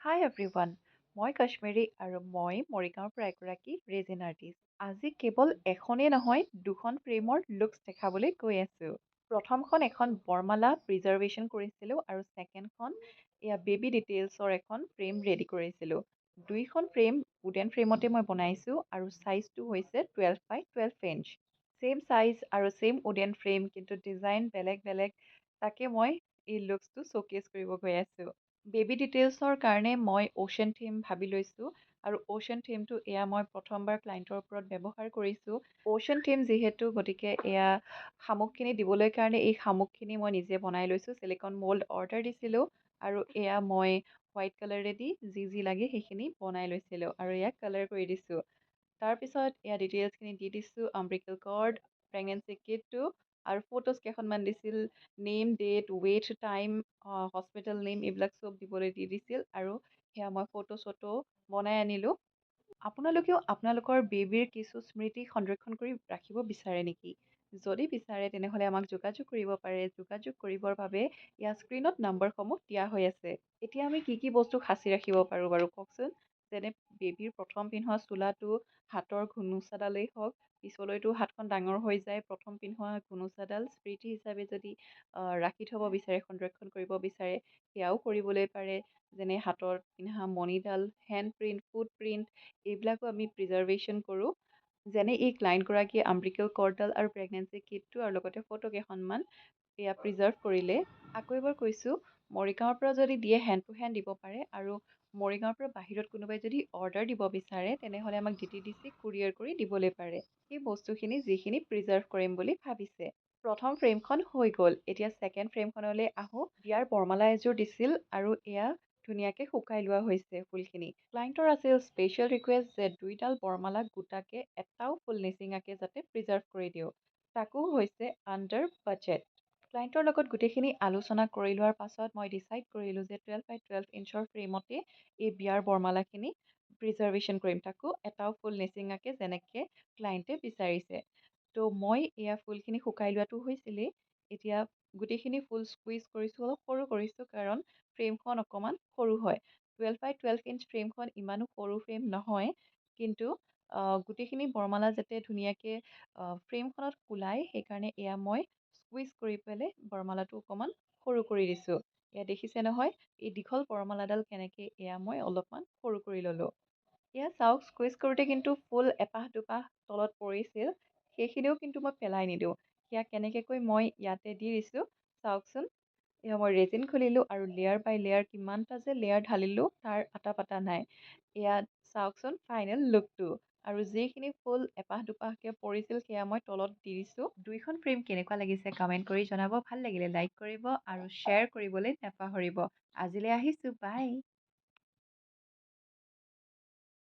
হাই everyone, মই কাশ্মীৰী আৰু মই মৰিগাঁৱৰ পৰা এগৰাকী ৰেজিন আৰ্টিষ্ট। আজি কেৱল এখনেই নহয়, দুখন ফ্ৰেমৰ লুকছ দেখাবলৈ গৈ আছোঁ। প্ৰথমখন এখন বৰমালা প্ৰিজাৰ্ভেশ্যন কৰিছিলোঁ আৰু ছেকেণ্ডখন এয়া বেবী ডিটেইলছৰ এখন ফ্ৰেম ৰেডি কৰিছিলোঁ। দুইখন ফ্ৰেম উডেন ফ্ৰেমতে মই বনাইছোঁ আৰু ছাইজটো হৈছে 12x12 ইঞ্চ। ছেইম ছাইজ আৰু ছেইম উডেন ফ্ৰেম কিন্তু ডিজাইন বেলেগ বেলেগ, তাকে মই এই লুকছটো শ্ব'কেছ কৰিব গৈ আছোঁ। বেবী ডিটেইলছৰ কাৰণে মই অ'চেন থিম ভাবি লৈছোঁ আৰু অ'চেন থিমটো এয়া মই প্ৰথমবাৰ ক্লাইণ্টৰ ওপৰত ব্যৱহাৰ কৰিছোঁ। অ'চেন থিম যিহেতু, গতিকে এয়া শামুকখিনি দিবলৈ কাৰণে এই শামুকখিনি মই নিজে বনাই লৈছোঁ। চিলিকন মল্ড অৰ্ডাৰ দিছিলোঁ আৰু এয়া মই হোৱাইট কালাৰেদি যি লাগে সেইখিনি বনাই লৈছিলোঁ আৰু ইয়াক কালাৰ কৰি দিছোঁ। তাৰপিছত এয়া ডিটেইলছখিনি দি দিছোঁ, আম্ব্ৰিকেল কৰ্ড, প্ৰেগনেঞ্চি কিটটো আৰু ফটোজ কেইখনমান দিছিল, name, date, weight, time, hospital name এইবিলাক চব দিবলৈ দি দিছিল আৰু সেয়া মই ফটো চটো বনাই আনিলোঁ। আপোনালোকেও আপোনালোকৰ বেবীৰ কিছু স্মৃতি সংৰক্ষণ কৰি ৰাখিব বিচাৰে নেকি? যদি বিচাৰে তেনেহ'লে আমাক যোগাযোগ কৰিব পাৰে। যোগাযোগ কৰিবৰ বাবে ইয়াৰ স্ক্ৰীণত নম্বৰসমূহ দিয়া হৈ আছে। এতিয়া আমি কি বস্তু সাঁচি ৰাখিব পাৰোঁ বাৰু কওকচোন? যেনে বেবীৰ প্ৰথম পিন্ধোৱা চোলাটো, হাতৰ ঘুনুচাডালেই হওক, পিছলৈতো হাতখন ডাঙৰ হৈ যায়, প্ৰথম পিন্ধোৱা ঘুনুচাডাল স্মৃতি হিচাপে যদি ৰাখি থ'ব বিচাৰে, সংৰক্ষণ কৰিব বিচাৰে, সেয়াও কৰিবলৈ পাৰে। যেনে হাতত পিন্ধা মণিডাল, হেণ্ড প্ৰিণ্ট, ফুট প্ৰিণ্ট, এইবিলাকো আমি প্ৰিজাৰ্ভেশ্যন কৰোঁ। যেনে এই ক্লাইণ্টগৰাকীয়ে আম্ব্ৰিকেল কৰ্ডডাল আৰু প্ৰেগনেঞ্চি কিটটো আৰু লগতে ফটো কেইখনমান এয়া প্ৰিজাৰ্ভ কৰিলে। আকৌ এবাৰ কৈছোঁ, মৰিগাঁৱৰ পৰা যদি দিয়ে হেণ্ড টু হেণ্ড দিব পাৰে আৰু মৰিগাঁৱৰ পৰা বাহিৰত কোনোবাই যদি অৰ্ডাৰ দিব বিচাৰে তেনেহ'লে আমাক DTDC কুৰিয়াৰ কৰি দিবলৈ পাৰে সেই বস্তুখিনি যিখিনি প্ৰিজাৰ্ভ কৰিম বুলি ভাবিছে। প্ৰথম ফ্ৰেমখন হৈ গ'ল, এতিয়া ছেকেণ্ড ফ্ৰেমখনলৈ আহোঁ। বিয়াৰ বৰমালা এযোৰ দিছিল আৰু এয়া ধুনীয়াকৈ শুকাই লোৱা হৈছে ফুলখিনি। ক্লাইণ্টৰ আছিল স্পেচিয়েল ৰিকুৱেষ্ট যে দুইডাল বৰমালা গোটাকে এটাও ফুল নিচিঙাকৈ যাতে প্ৰিজাৰ্ভ কৰি দিওঁ, তাকো হৈছে আণ্ডাৰ বাজেট। ক্লাইণ্টৰ লগত গোটেইখিনি আলোচনা কৰি লোৱাৰ পাছত মই ডিচাইড কৰিলোঁ যে 12x12 ইঞ্চৰ ফ্ৰেমতে এই বিয়াৰ বৰমালাখিনি প্ৰিজাৰ্ভেশ্যন কৰিম, তাকো এটাও ফুল নিচিঙাকৈ যেনেকৈ ক্লাইণ্টে বিচাৰিছে। তো মই এয়া ফুলখিনি শুকাই লোৱাটো হৈছিলেই। এতিয়া গোটেইখিনি ফুল স্কুইজ কৰিছোঁ, অলপ সৰু কৰিছোঁ কাৰণ ফ্ৰেমখন অকণমান সৰু হয়। 12x12 ইঞ্চ ফ্ৰেমখন ইমানো সৰু ফ্ৰেম নহয়, কিন্তু গোটেইখিনি বৰমালা যাতে ধুনীয়াকৈ ফ্ৰেমখনত ওলায় সেইকাৰণে এয়া মই স্কুইজ কৰি পেলাই বৰমালাটো অকণমান সৰু কৰি দিছোঁ। এয়া দেখিছে নহয়, এই দীঘল বৰমালাডাল কেনেকৈ এয়া মই অলপমান সৰু কৰি ল'লোঁ। এয়া চাওক, স্কুইজ কৰোঁতে কিন্তু ফুল এপাহ দুপাহ তলত পৰিছিল, সেইখিনিও কিন্তু মই পেলাই নিদিওঁ। সেয়া কেনেকৈ মই ইয়াতে দি দিছোঁ চাওকচোন। এয়া মই ৰেজিন খুলিলোঁ আৰু লেয়াৰ বাই লেয়াৰ কিমানটা যে লেয়াৰ ঢালিলোঁ তাৰ আটা পাতা নাই। এয়া চাওকচোন ফাইনেল লুকটো। আৰু যিখিনি ফুল এপাহ দুপাহকৈ পৰিছিল সেয়া মই তলত দি দিছোঁ। দুইখন ফ্ৰেম কেনেকুৱা লাগিছে কমেণ্ট কৰি জনাব। ভাল লাগিলে লাইক কৰিব আৰু শ্বেয়াৰ কৰিবলৈ নাপাহৰিব। আজিলৈ আহিছোঁ, বাই।